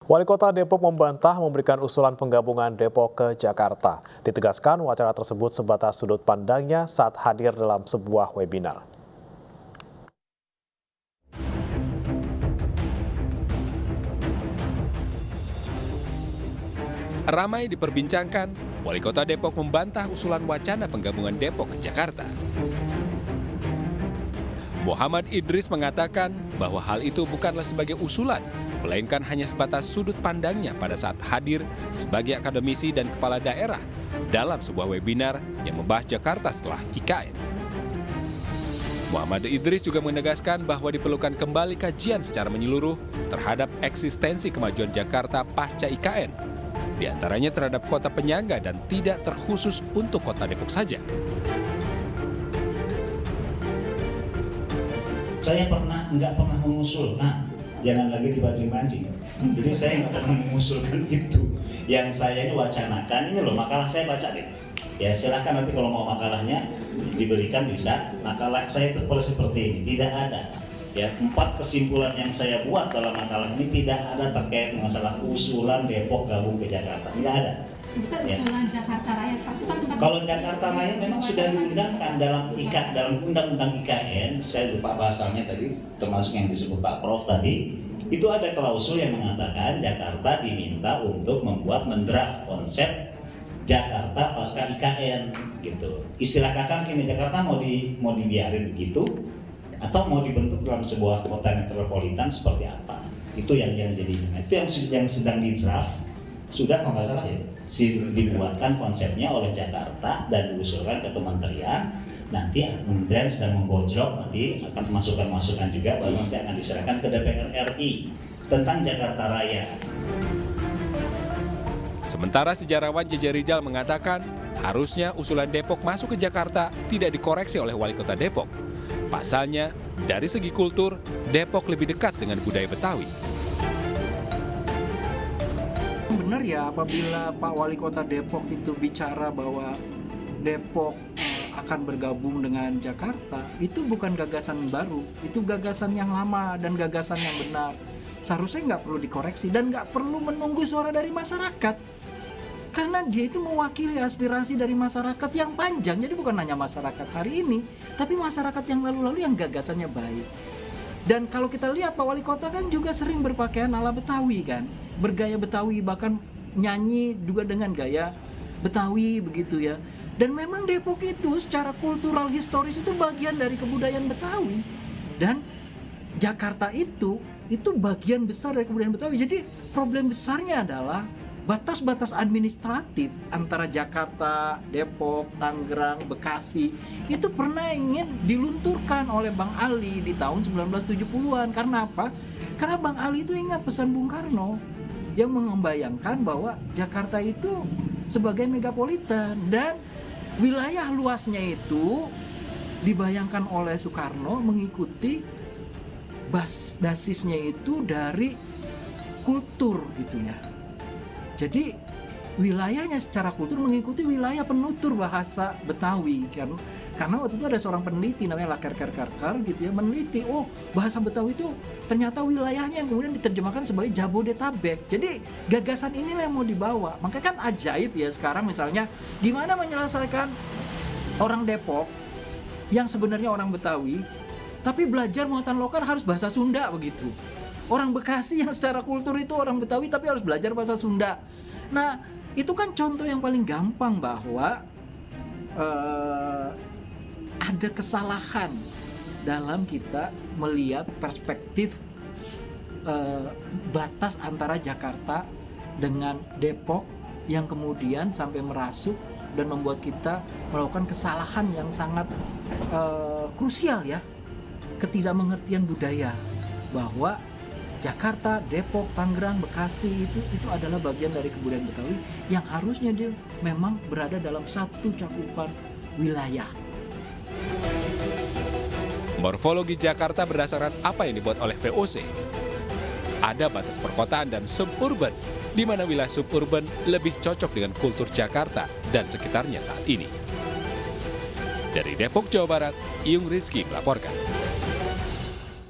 Wali Kota Depok membantah memberikan usulan penggabungan Depok ke Jakarta. Ditegaskan wacana tersebut sebatas sudut pandangnya saat hadir dalam sebuah webinar. Ramai diperbincangkan, Wali Kota Depok membantah usulan wacana penggabungan Depok ke Jakarta. Muhammad Idris mengatakan bahwa hal itu bukanlah sebagai usulan, melainkan hanya sebatas sudut pandangnya pada saat hadir sebagai akademisi dan kepala daerah dalam sebuah webinar yang membahas Jakarta setelah IKN. Muhammad Idris juga menegaskan bahwa diperlukan kembali kajian secara menyeluruh terhadap eksistensi kemajuan Jakarta pasca IKN, di antaranya terhadap kota penyangga dan tidak terkhusus untuk kota Depok saja. Saya nggak pernah mengusulkan, jangan lagi dipancing-pancing. Jadi saya nggak pernah mengusulkan itu. Yang saya ini wacanakan, ini loh makalah saya baca deh. Ya silakan nanti kalau mau makalahnya diberikan bisa. Makalah saya itu seperti ini, tidak ada. Ya 4 kesimpulan yang saya buat dalam makalah ini tidak ada terkait masalah usulan Depok gabung ke Jakarta, tidak ada. Ya. Jakarta Raya, kalau Jakarta Raya memang sudah diundangkan dalam Undang-Undang IKN, saya lupa pasalnya tadi, termasuk yang disebut Pak Prof tadi, itu ada klausul yang mengatakan Jakarta diminta untuk mendraft konsep Jakarta pasca IKN, gitu. Istilah kasar kini Jakarta mau dibiarin begitu, atau mau dibentuk dalam sebuah kota metropolitan seperti apa? Itu yang jadinya. Itu yang sedang di draft, sudah kalau nggak salah ya. Dibuatkan konsepnya oleh Jakarta dan diusulkan ke kementerian. Nanti kementerian sedang menggojlok, nanti akan masukan-masukan juga, baru nanti akan diserahkan ke DPR RI tentang Jakarta Raya. Sementara sejarawan Jeje Rizal mengatakan harusnya usulan Depok masuk ke Jakarta tidak dikoreksi oleh Wali Kota Depok. Pasalnya, dari segi kultur, Depok lebih dekat dengan budaya Betawi. Benar ya, apabila Pak Wali Kota Depok itu bicara bahwa Depok akan bergabung dengan Jakarta, itu bukan gagasan baru, itu gagasan yang lama dan gagasan yang benar. Seharusnya nggak perlu dikoreksi dan nggak perlu menunggu suara dari masyarakat, karena dia itu mewakili aspirasi dari masyarakat yang panjang. Jadi bukan hanya masyarakat hari ini, tapi masyarakat yang lalu-lalu yang gagasannya baik. Dan kalau kita lihat Pak Wali Kota kan juga sering berpakaian ala Betawi kan, bergaya Betawi, bahkan nyanyi juga dengan gaya Betawi begitu ya. Dan memang Depok itu secara kultural historis itu bagian dari kebudayaan Betawi. Dan Jakarta itu bagian besar dari kebudayaan Betawi. Jadi problem besarnya adalah batas-batas administratif antara Jakarta, Depok, Tangerang, Bekasi itu pernah ingin dilunturkan oleh Bang Ali di tahun 1970-an. Karena apa? Karena Bang Ali itu ingat pesan Bung Karno yang membayangkan bahwa Jakarta itu sebagai megapolitan dan wilayah luasnya itu dibayangkan oleh Soekarno mengikuti basisnya itu dari kultur gitu ya. Jadi wilayahnya secara kultur mengikuti wilayah penutur bahasa Betawi kan. Karena waktu itu ada seorang peneliti namanya Lakerker gitu ya, meneliti bahasa Betawi itu ternyata wilayahnya yang kemudian diterjemahkan sebagai Jabodetabek. Jadi gagasan inilah yang mau dibawa. Makanya kan ajaib ya sekarang misalnya gimana menyelesaikan orang Depok yang sebenarnya orang Betawi tapi belajar muatan lokal harus bahasa Sunda begitu. Orang Bekasi yang secara kultur itu orang Betawi tapi harus belajar bahasa Sunda. Nah, itu kan contoh yang paling gampang bahwa ada kesalahan dalam kita melihat perspektif batas antara Jakarta dengan Depok yang kemudian sampai merasuk dan membuat kita melakukan kesalahan yang sangat krusial ya, ketidakmengertian budaya bahwa Jakarta, Depok, Tangerang, Bekasi itu adalah bagian dari kebudayaan Betawi yang harusnya dia memang berada dalam satu cakupan wilayah. Morfologi Jakarta berdasarkan apa yang dibuat oleh VOC. Ada batas perkotaan dan suburban, di mana wilayah suburban lebih cocok dengan kultur Jakarta dan sekitarnya saat ini. Dari Depok, Jawa Barat, Iyung Rizky melaporkan.